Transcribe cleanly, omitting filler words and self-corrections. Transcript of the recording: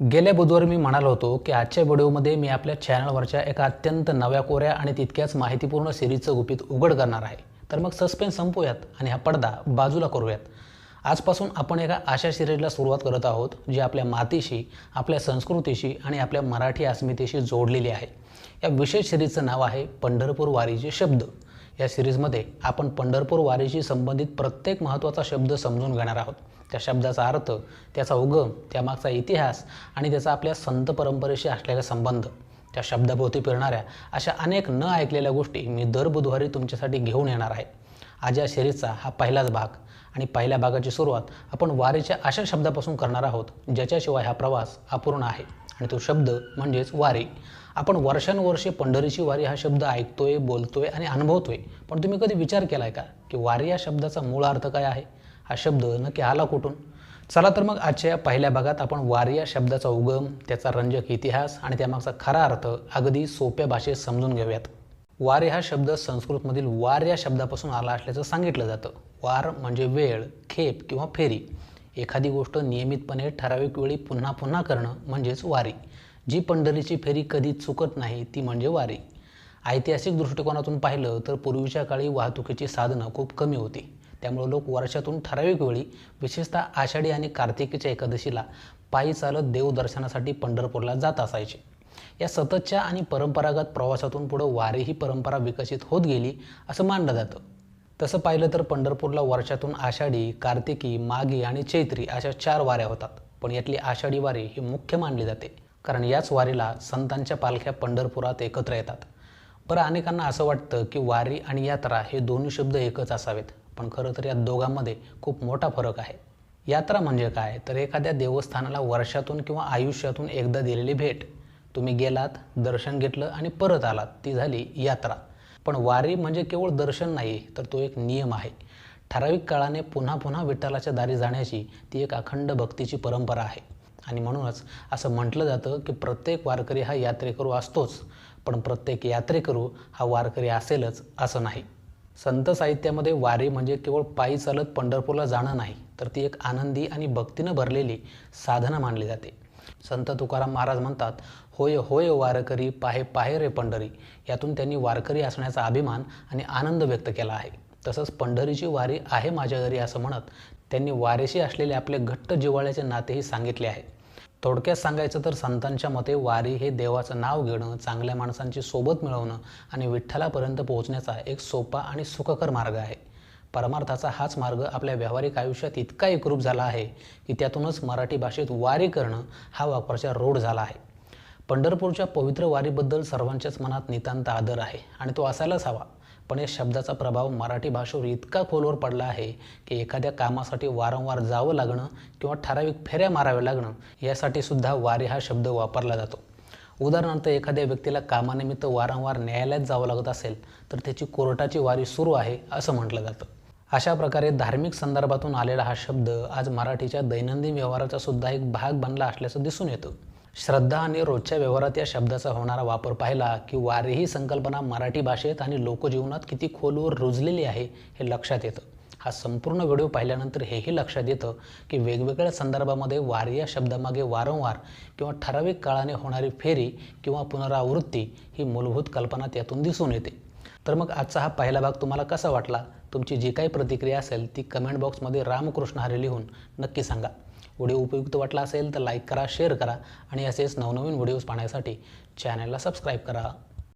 गेल्या बुधवारी मी म्हणालो होतो की आजच्या व्हिडिओमध्ये मी आपल्या चॅनलवरच्या एका अत्यंत नव्या कोऱ्या आणि तितक्याच माहितीपूर्ण सिरीजचं गुपित उघड करणार आहे. तर मग सस्पेन्स संपवूयात आणि हा पडदा बाजूला करूयात. आजपासून आपण एका अशा सिरीजला सुरुवात करत आहोत जी आपल्या मातीशी, आपल्या संस्कृतीशी आणि आपल्या मराठी अस्मितेशी जोडलेली आहे. या विशेष सिरीजचं नाव आहे पंढरपूर वारीचे शब्द. या सिरीजमध्ये आपण पंढरपूर वारीशी संबंधित प्रत्येक महत्त्वाचा शब्द समजून घेणार आहोत. त्या शब्दाचा अर्थ, त्याचा उगम, त्यामागचा इतिहास आणि त्याचा आपल्या संत परंपरेशी असलेला संबंध. त्या शब्दाभोवती फिरणाऱ्या अशा अनेक न ऐकलेल्या गोष्टी मी दर बुधवारी तुमच्यासाठी घेऊन येणार आहे. आज या सिरीजचा हा पहिलाच भाग आणि पहिल्या भागाची सुरुवात आपण वारीच्या अशा शब्दापासून करणार आहोत ज्याच्याशिवाय हा प्रवास अपूर्ण आहे. आणि तो शब्द म्हणजेच वारी. आपण वर्षानुवर्षे पंढरीची वारी हा शब्द ऐकतोय, बोलतोय आणि अनुभवतोय. पण तुम्ही कधी विचार केला आहे का की वारी या शब्दाचा मूळ अर्थ काय आहे? हा शब्द नक्की आला कुठून? चला तर मग आजच्या या पहिल्या भागात आपण वारी या शब्दाचा उगम, त्याचा रंजक इतिहास आणि त्यामागचा खरा अर्थ अगदी सोप्या भाषेत समजून घेऊयात. वारी हा शब्द संस्कृतमधील वार या शब्दापासून आला असल्याचं सांगितलं जातं. वार म्हणजे वेळ, खेप किंवा फेरी. एखादी गोष्ट नियमितपणे ठराविक वेळी पुन्हा पुन्हा करणं म्हणजेच वारी. जी पंढरीची फेरी कधी चुकत नाही ती म्हणजे वारी. ऐतिहासिक दृष्टिकोनातून पाहिलं तर पूर्वीच्या काळी वाहतुकीची साधनं खूप कमी होती. त्यामुळे लोक वर्षातून ठराविक वेळी, विशेषतः आषाढी आणि कार्तिकीच्या एकादशीला पायी चालत देवदर्शनासाठी पंढरपूरला जात असायचे. या सततच्या आणि परंपरागत प्रवासातून पुढं वारी ही परंपरा विकसित होत गेली असं मानलं जातं. तसं पाहिलं तर पंढरपूरला वर्षातून आषाढी, कार्तिकी, माघी आणि चैत्री अशा 4 वाऱ्या होतात. पण यातली आषाढी वारी ही मुख्य मानली जाते, कारण याच वारीला संतांच्या पालख्या पंढरपुरात एकत्र येतात. बरं, अनेकांना असं वाटतं की वारी आणि यात्रा हे दोन्ही शब्द एकच असावेत, पण खरं तर या दोघांमध्ये खूप मोठा फरक आहे. यात्रा म्हणजे काय तर एखाद्या देवस्थानाला वर्षातून किंवा आयुष्यातून एकदा दिलेली भेट. तुम्ही गेलात, दर्शन घेतलं आणि परत आलात, ती झाली यात्रा. पण वारी म्हणजे केवळ दर्शन नाही, तर तो एक नियम आहे. ठराविक काळाने पुन्हा पुन्हा विठ्ठलाच्या दारी जाण्याची ती एक अखंड भक्तीची परंपरा आहे. आणि म्हणूनच असं म्हटलं जातं की प्रत्येक वारकरी हा यात्रेकरू असतोच, पण प्रत्येक यात्रेकरू हा वारकरी असेलच असं नाही. संत साहित्यामध्ये वारी म्हणजे केवळ पायी चालत पंढरपूरला जाणं नाही, तर ती एक आनंदी आणि भक्तीनं भरलेली साधना मानली जाते. संत तुकाराम महाराज म्हणतात, होय होय वारकरी, पाहे पाहे रे पंढरी. यातून त्यांनी वारकरी असण्याचा अभिमान आणि आनंद व्यक्त केला आहे. तसंच पंढरीची वारी आहे माझ्या घरी असं म्हणत त्यांनी वारीशी असलेले आपले घट्ट जिव्हाळ्याचे नातेही सांगितले आहे. थोडक्यात सांगायचं तर संतांच्या मते वारी हे देवाचं नाव घेणं, चांगल्या माणसांची सोबत मिळवणं आणि विठ्ठलापर्यंत पोहोचण्याचा एक सोपा आणि सुखकर मार्ग आहे. परमार्थाचा हाच मार्ग आपल्या व्यावहारिक आयुष्यात इतका एकरूप झाला आहे की त्यातूनच मराठी भाषेत वारी करणं हा वापराचा रूढ झाला आहे. पंढरपूरच्या पवित्र वारीबद्दल सर्वांच्याच मनात नितांत आदर आहे आणि तो असायलाच हवा. पण या शब्दाचा प्रभाव मराठी भाषेवर इतका खोलवर पडला आहे की एखाद्या कामासाठी वारंवार जावं लागणं किंवा ठराविक फेऱ्या माराव्या लागणं यासाठी सुद्धा वारी हा शब्द वापरला जातो. उदाहरणार्थ, एखाद्या व्यक्तीला कामानिमित्त वारंवार न्यायालयात जावं लागत असेल तर त्याची कोर्टाची वारी सुरू आहे असं म्हटलं जातं. अशा प्रकारे धार्मिक संदर्भातून आलेला हा शब्द आज मराठीच्या दैनंदिन व्यवहाराचा सुद्धा एक भाग बनला असल्याचं दिसून येतं. श्रद्धा आणि रोजच्या व्यवहारात या शब्दाचा होणारा वापर पाहिला की वारी ही संकल्पना मराठी भाषेत आणि लोकजीवनात किती खोलवर रुजलेली आहे हे लक्षात येतं. हा संपूर्ण व्हिडिओ पाहिल्यानंतर हेही लक्षात येतं की वेगवेगळ्या संदर्भामध्ये वारी या शब्दामागे वारंवार किंवा ठराविक काळाने होणारी फेरी किंवा पुनरावृत्ती ही मूलभूत कल्पना त्यातून दिसून येते. तर मग आजचा हा पहिला भाग तुम्हाला कसा वाटला? तुमची जी काही प्रतिक्रिया असेल ती कमेंट बॉक्समध्ये रामकृष्ण हरी लिहून नक्की सांगा. व्हिडिओ उपयुक्त वाटला असेल तर लाईक करा, शेअर करा आणि असेच नवनवीन व्हिडिओज पाहण्यासाठी चॅनलला सबस्क्राईब करा.